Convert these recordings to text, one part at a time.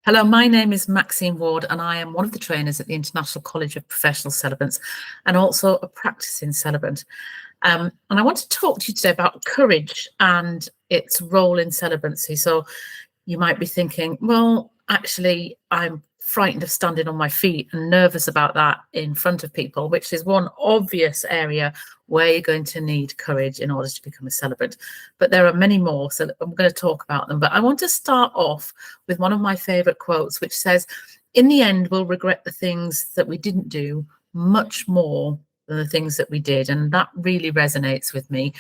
Hello, my name is Maxine Ward and I am one of the trainers at the International College of Professional Celebrants and also a practicing celebrant. And I want to talk to you today about courage and its role in celebrancy. So you might be thinking, well, actually, I'm frightened of standing on my feet and nervous about that in front of people, which is one obvious area where you're going to need courage in order to become a celebrant. But there are many more, so I'm going to talk about them. But I want to start off with one of my favorite quotes, which says, in the end, we'll regret the things that we didn't do much more than the things that we did. And that really resonates with me.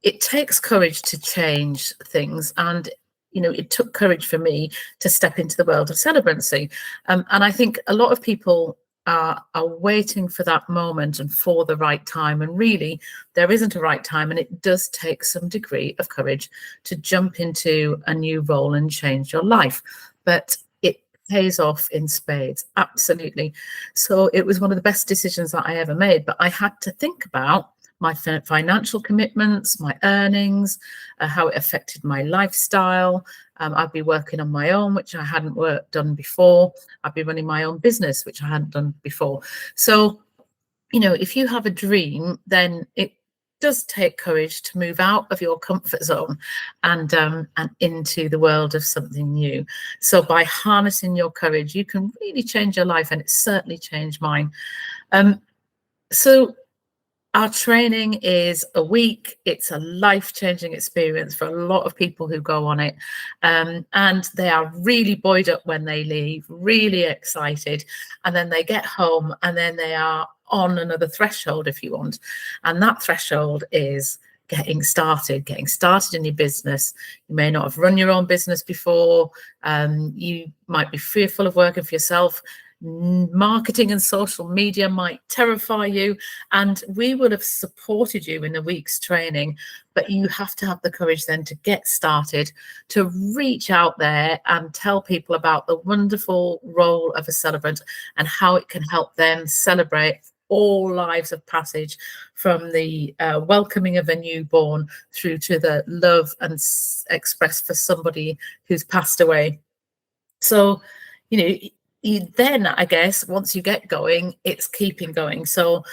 It takes courage to change things, and it took courage for me to step into the world of celebrancy. And I think a lot of people are waiting for that moment and for the right time. And really, there isn't a right time. And it does take some degree of courage to jump into a new role and change your life. But it pays off in spades. Absolutely. So it was one of the best decisions that I ever made. But I had to think about my financial commitments, my earnings, how it affected my lifestyle. I'd be working on my own, which I hadn't done before. I'd be running my own business, which I hadn't done before. So, if you have a dream, then it does take courage to move out of your comfort zone and into the world of something new. So by harnessing your courage, you can really change your life, and it certainly changed mine. So our training is a week. It's a life-changing experience for a lot of people who go on it. And they are really buoyed up when they leave, really excited. And then they get home and then they are on another threshold, if you want. And that threshold is getting started in your business. You may not have run your own business before. You might be fearful of working for yourself. Marketing and social media might terrify you, and we would have supported you in a week's training, but you have to have the courage then to get started, to reach out there and tell people about the wonderful role of a celebrant and how it can help them celebrate all lives of passage, from the welcoming of a newborn through to the love and expressed for somebody who's passed away. So then I guess once you get going, it's keeping going. So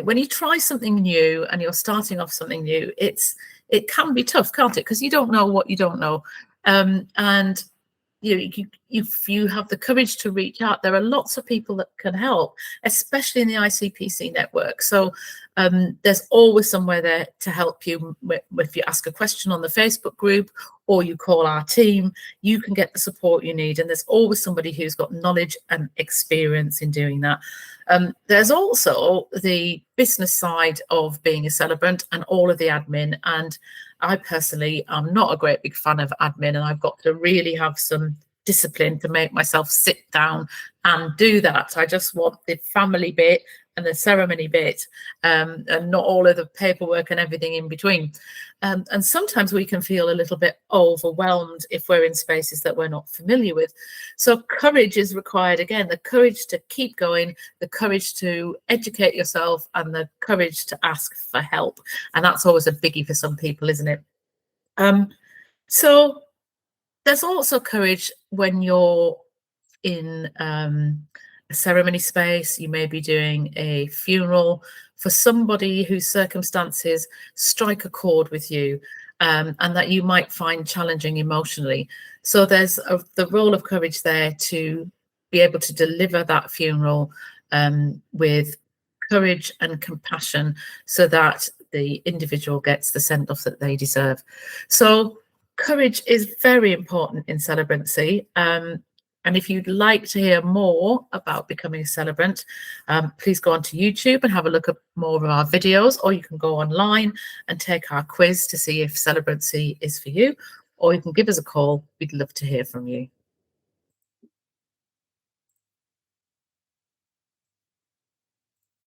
when you try something new and you're starting off something new, it can be tough, can't it? Because you don't know what you don't know. And if you have the courage to reach out, there are lots of people that can help, especially in the ICPC network. So there's always somewhere there to help you. If you ask a question on the Facebook group or you call our team, you can get the support you need. And there's always somebody who's got knowledge and experience in doing that. There's also the business side of being a celebrant and all of the admin. And I personally am not a great big fan of admin, and I've got to really have some discipline to make myself sit down and do that. I just want the family bit and the ceremony bit, and not all of the paperwork and everything in between. And sometimes we can feel a little bit overwhelmed if we're in spaces that we're not familiar with. So courage is required. Again, the courage to keep going, the courage to educate yourself, and the courage to ask for help. And that's always a biggie for some people, isn't it? So there's also courage when you're in a ceremony space. You may be doing a funeral for somebody whose circumstances strike a chord with you, and that you might find challenging emotionally. So there's the role of courage there to be able to deliver that funeral with courage and compassion, so that the individual gets the send-off that they deserve. So courage is very important in celebrancy. And if you'd like to hear more about becoming a celebrant, please go onto YouTube and have a look at more of our videos, or you can go online and take our quiz to see if celebrancy is for you, or you can give us a call. We'd love to hear from you.